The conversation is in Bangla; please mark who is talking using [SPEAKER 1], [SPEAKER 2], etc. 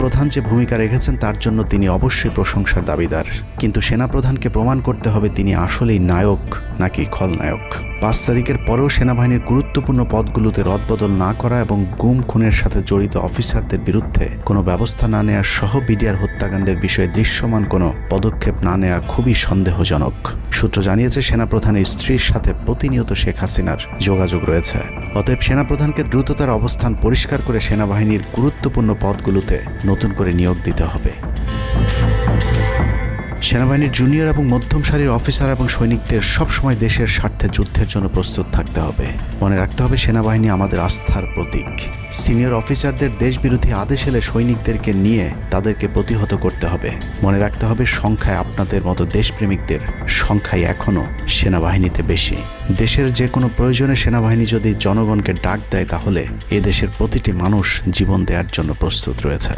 [SPEAKER 1] প্রধান যে ভূমিকা রেখেছেন তার জন্য তিনি অবশ্যই প্রশংসার দাবিদার, কিন্তু সেনাপ্রধানকে প্রমাণ করতে হবে তিনি আসলেই নায়ক নাকি খলনায়ক। ৫ তারিখের পরেও সেনাবাহিনীর গুরুত্বপূর্ণ পদগুলোতে রদবদল না করা এবং গুম খুনের সাথে জড়িত অফিসারদের বিরুদ্ধে কোনো ব্যবস্থা না নেওয়া সহ বিডিআর হত্যাকাণ্ডের বিষয়ে দৃশ্যমান কোনো পদক্ষেপ না নেওয়া খুবই সন্দেহজনক। সূত্র জানিয়েছে সেনাপ্রধানের স্ত্রীর সাথে প্রতিনিয়ত শেখ হাসিনার যোগাযোগ রয়েছে। অতএব সেনাপ্রধানকে দ্রুত তার অবস্থান পরিষ্কার করে সেনাবাহিনীর গুরুত্বপূর্ণ পদগুলোতে নতুন করে নিয়োগ দিতে হবে। সেনাবাহিনীর জুনিয়র এবং মধ্যম সারির অফিসার এবং সৈনিকদের সবসময় দেশের স্বার্থে যুদ্ধের জন্য প্রস্তুত থাকতে হবে। মনে রাখতে হবে সেনাবাহিনী আমাদের আস্থার প্রতীক। সিনিয়র অফিসারদের দেশবিরোধী আদেশ এলে সৈনিকদেরকে নিয়ে তাদেরকে প্রতিহত করতে হবে। মনে রাখতে হবে সংখ্যায় আপনাদের মতো দেশপ্রেমিকদের সংখ্যাই এখনও সেনাবাহিনীতে বেশি। দেশের যে কোনো প্রয়োজনে সেনাবাহিনী যদি জনগণকে ডাক দেয় তাহলে এ দেশের প্রতিটি মানুষ জীবন দেওয়ার জন্য প্রস্তুত রয়েছে।